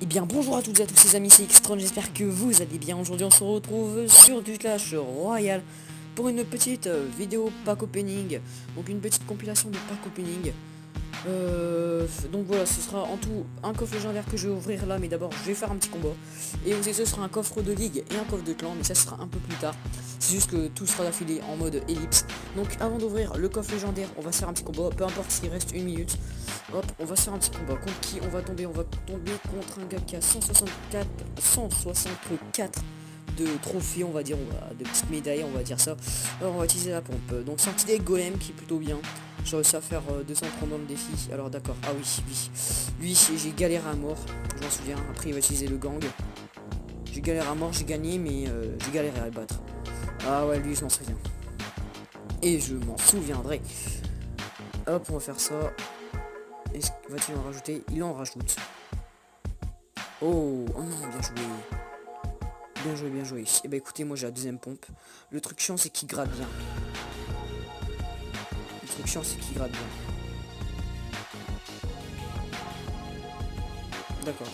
Eh bien bonjour à toutes et à tous les amis, c'est Xtron, j'espère que vous allez bien. Aujourd'hui on se retrouve sur du Clash Royale pour une petite vidéo pack opening, donc une petite compilation de pack opening. Donc voilà, ce sera en tout un coffre légendaire que je vais ouvrir là, mais d'abord je vais faire un petit combat. Et aussi ce sera un coffre de ligue et un coffre de clan, mais ça sera un peu plus tard. C'est juste que tout sera d'affilée en mode ellipse. Donc avant d'ouvrir le coffre légendaire, on va se faire un petit combat, peu importe s'il reste une minute. Hop, on va se faire un petit combat. Contre qui on va tomber? On va tomber contre un gars qui a 164 de trophées, on va dire, de petites médailles, on va dire ça. Alors on va utiliser la pompe. Donc c'est un petit deck golem qui est plutôt bien. J'ai réussi à faire 230 dans le défi. Alors d'accord, ah oui, lui j'ai galéré à mort, je m'en souviens. Après il va utiliser le gang. J'ai galéré à mort, j'ai gagné, mais j'ai galéré à le battre. Ah ouais, lui je m'en souviens. Et je m'en souviendrai. Hop, on va faire ça. Est-ce qu'il va-t-il en rajouter? Il en rajoute. Oh, oh non, bien joué. Bien joué, bien joué. Et bah écoutez, moi j'ai la deuxième pompe. Le truc chiant c'est qu'il gratte bien. Le truc chiant c'est qu'il gratte bien. D'accord.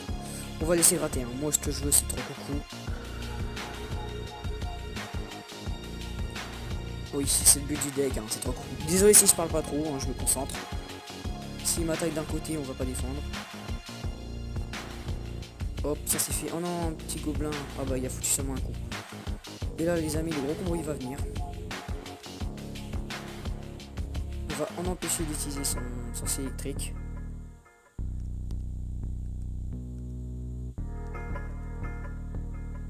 On va laisser gratter. Hein. Moi ce que je veux c'est trop beaucoup. Oui, c'est le but du deck, hein. C'est trop cool. Désolé si je parle pas trop, hein, je me concentre. S'il m'attaque d'un côté, on va pas défendre. Hop, ça c'est fait. Oh non, un petit gobelin. Ah bah il a foutu seulement un coup. Et là les amis, le gros combo il va venir. On va en empêcher d'utiliser son scie électrique.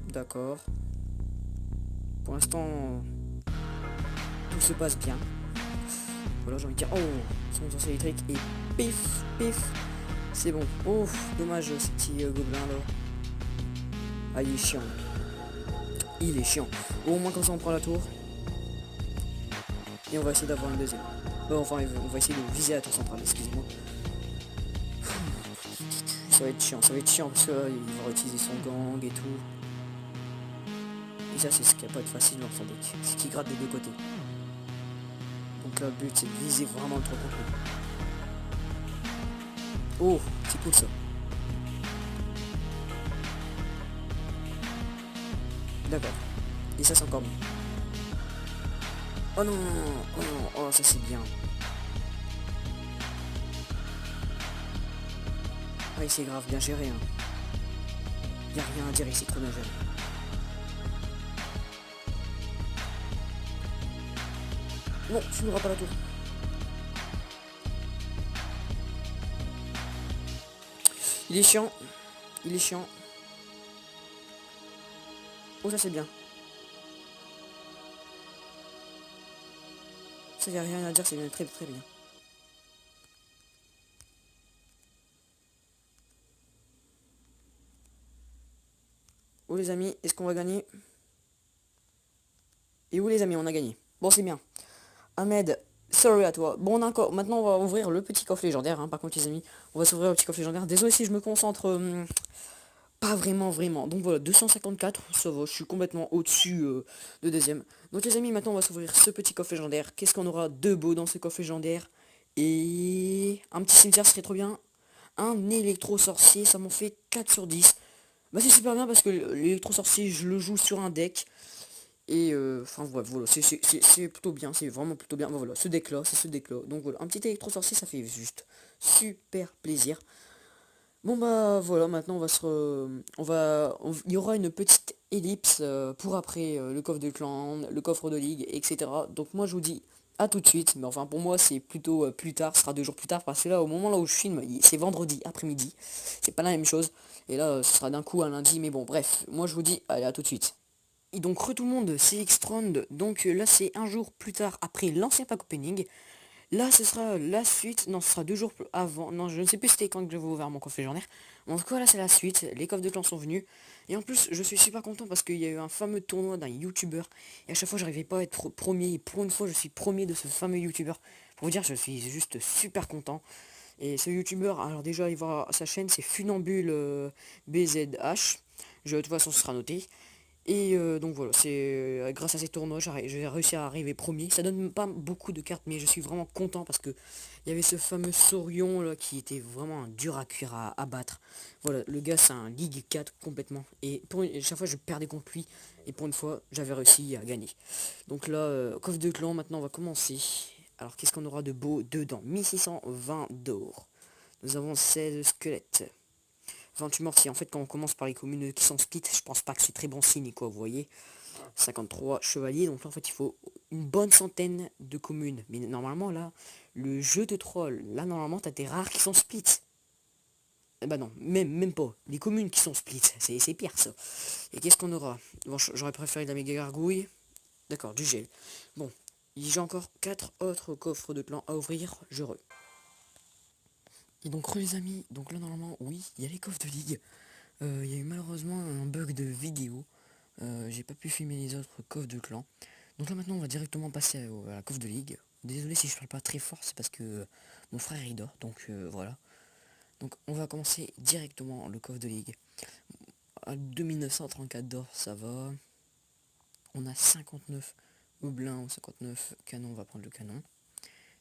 D'accord. Pour l'instant, tout se passe bien. Voilà, j'ai envie de dire, oh, son scie électrique et pif, pif. C'est bon. Oh, dommage ce petit gobelin là. Ah, il est chiant. Il est chiant. Bon, au moins comme ça on prend la tour. Et on va essayer d'avoir une deuxième. Bon, enfin, on va essayer de viser la tour centrale, excusez-moi. Ça va être chiant parce qu'il va utiliser son gang et tout. Et ça c'est ce qui va pas être facile dans son deck. C'est qu'il gratte des deux côtés. Donc là le but c'est de viser vraiment le 3 contre 1. Oh, c'est cool ça. D'accord. Et ça c'est encore mieux. Oh non, oh non, oh ça c'est bien. Ah c'est grave, bien géré hein. Y'a rien à dire ici, trop bien géré. Non, tu n'auras pas la tour. Il est chiant. Il est chiant. Oh ça c'est bien. Ça y a rien à dire, c'est bien, très très bien. Oh les amis, est-ce qu'on va gagner? Et où les amis, on a gagné. Bon c'est bien. Ahmed, sorry à toi. Bon encore, maintenant on va ouvrir le petit coffre légendaire. Hein. Par contre les amis, on va s'ouvrir le petit coffre légendaire. Désolé si je me concentre pas vraiment. Donc voilà, 254, ça va, je suis complètement au-dessus de deuxième. Donc les amis, maintenant on va s'ouvrir ce petit coffre légendaire. Qu'est-ce qu'on aura de beau dans ce coffre légendaire? Et un petit cimetière serait trop bien. Un électro-sorcier, ça m'en fait 4 sur 10. Bah c'est super bien parce que l'électro-sorcier, je le joue sur un deck. Et enfin voilà, c'est plutôt bien, c'est vraiment plutôt bien. Bah, voilà, ce deck là, c'est ce deck là. Donc voilà, un petit électro-sorcier, ça fait juste super plaisir. Bon bah voilà, maintenant on va il y aura une petite ellipse pour après le coffre de clan, le coffre de ligue, etc. Donc moi je vous dis à tout de suite, mais enfin pour moi c'est plutôt plus tard, ce sera 2 jours plus tard, parce que là au moment là où je filme, c'est vendredi après-midi, c'est pas la même chose, et là ce sera d'un coup un lundi, mais bon bref, moi je vous dis, allez à tout de suite. Et donc tout le monde, c'est Xtrond, donc là c'est un jour plus tard après l'ancien pack opening. Là, ce sera la suite. Non, ce sera 2 jours avant. Non, je ne sais plus c'était quand que je vais ouvrir mon coffre légendaire. En tout cas, là, c'est la suite. Les coffres de clan sont venus. Et en plus, je suis super content parce qu'il y a eu un fameux tournoi d'un youtubeur. Et à chaque fois, j'arrivais pas à être premier. Et pour une fois, je suis premier de ce fameux youtubeur. Pour vous dire, je suis juste super content. Et ce youtubeur, alors déjà, allez voir sa chaîne, c'est Funambule BZH. De toute façon, ce sera noté. Et donc voilà, c'est grâce à ces tournois, j'ai réussi à arriver premier. Ça donne pas beaucoup de cartes, mais je suis vraiment content parce que il y avait ce fameux Saurion là qui était vraiment un dur à cuire à battre. Voilà, le gars c'est un Ligue 4 complètement. Et chaque fois je perdais contre lui. Et pour une fois, j'avais réussi à gagner. Donc là, coffre de clan, maintenant on va commencer. Alors qu'est-ce qu'on aura de beau dedans? 1620 d'or. Nous avons 16 squelettes. 28 mortiers. En fait, quand on commence par les communes qui sont split, je pense pas que c'est très bon signe, quoi, vous voyez. 53 chevaliers, donc là, en fait, il faut une bonne centaine de communes. Mais normalement, là, le jeu de troll, là, normalement, t'as des rares qui sont split. Eh bah non, même pas. Les communes qui sont split, c'est pire, ça. Et qu'est-ce qu'on aura? Bon, j'aurais préféré de la méga gargouille. D'accord, du gel. Bon, j'ai encore 4 autres coffres de clan à ouvrir, je re. Et donc les amis, donc là normalement oui, il y a les coffres de ligue. Il y a eu malheureusement un bug de vidéo. J'ai pas pu filmer les autres coffres de clan. Donc là maintenant on va directement passer à la coffre de ligue. Désolé si je parle pas très fort, c'est parce que mon frère il dort, donc voilà. Donc on va commencer directement le coffre de ligue. À 2934 d'or ça va. On a 59 gobelins ou 59 canons, on va prendre le canon.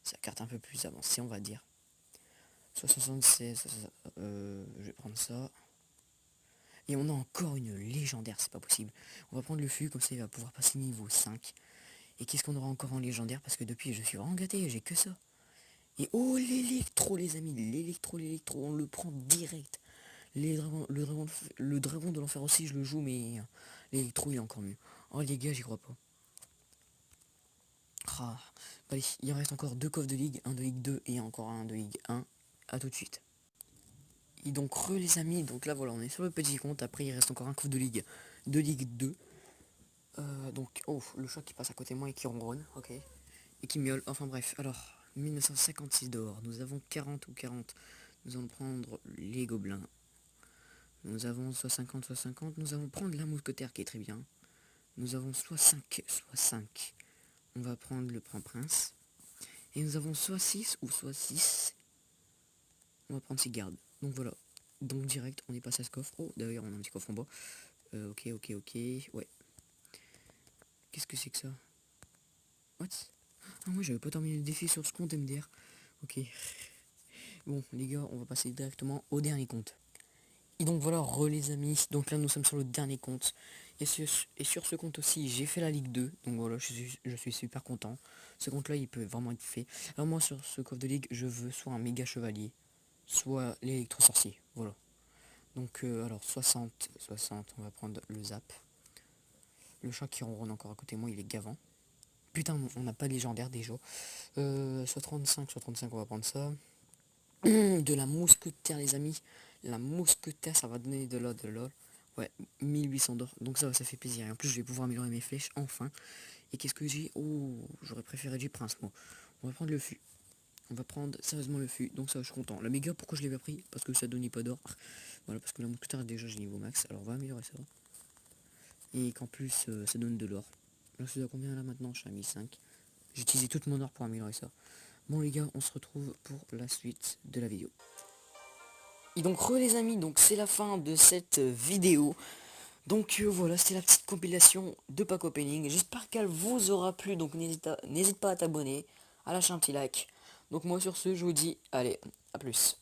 C'est la carte un peu plus avancée on va dire. Soit 76, je vais prendre ça. Et on a encore une légendaire, c'est pas possible. On va prendre le fût, comme ça il va pouvoir passer niveau 5. Et qu'est-ce qu'on aura encore en légendaire? Parce que depuis je suis vraiment gâté, j'ai que ça. Et oh l'électro les amis, l'électro, on le prend direct. Les dragons, le dragon de l'enfer aussi je le joue, mais l'électro il est encore mieux. Oh les gars, j'y crois pas. Ah, allez, il reste encore 2 coffres de ligue, un de ligue 2 et encore un de ligue 1. A tout de suite. Et donc les amis, donc là voilà, on est sur le petit compte, après il reste encore un coffre de ligue 2. Donc, oh, le chat qui passe à côté de moi et qui ronronne, ok. Et qui miaule, enfin bref, alors, 1956 d'or, nous avons 40 ou 40. Nous allons prendre les gobelins. Nous avons soit 50, soit 50. Nous allons prendre la mousquetaire qui est très bien. Nous avons soit 5, soit 5. On va prendre le prince. Et nous avons soit 6 ou soit 6. On va prendre 6 gardes. Donc voilà. Donc direct, on est passé à ce coffre. Oh, d'ailleurs, on a un petit coffre en bas. Ok. Ouais. Qu'est-ce que c'est que ça? What? Ah moi j'avais pas terminé le défi sur ce compte MDR. Ok. Bon les gars, on va passer directement au dernier compte. Et donc voilà, les amis. Donc là nous sommes sur le dernier compte. Et sur ce compte aussi, j'ai fait la Ligue 2. Donc voilà, je suis super content. Ce compte là, il peut vraiment être fait. Alors moi sur ce coffre de Ligue, je veux soit un méga chevalier, soit l'électro sorcier. Voilà. Donc alors 60, on va prendre le zap. Le chat qui ronronne encore à côté de moi, il est gavant. Putain, on n'a pas de légendaire déjà. Soit 35, on va prendre ça. De la mousquetaire, les amis. La mousquetaire, ça va donner de l'or. Ouais, 1800 d'or. Donc ça fait plaisir. Et en plus, je vais pouvoir améliorer mes flèches, enfin. Et qu'est-ce que j'ai? Oh, j'aurais préféré du prince, moi. On va prendre le fût. On va prendre sérieusement le fût. Donc ça, je suis content. La méga, pourquoi je l'ai pas pris? Parce que ça donnait pas d'or. Voilà, parce que la mousquetaire, déjà, j'ai niveau max. Alors, on va améliorer ça. Et qu'en plus, ça donne de l'or. Là, je suis à combien là maintenant? Je suis à 1005. J'ai utilisé toute mon or pour améliorer ça. Bon les gars, on se retrouve pour la suite de la vidéo. Et donc les amis, donc c'est la fin de cette vidéo. Donc voilà, c'était la petite compilation de pack opening. J'espère qu'elle vous aura plu, donc n'hésite pas à t'abonner, à lâcher un petit like. Donc moi sur ce, je vous dis, allez, à plus.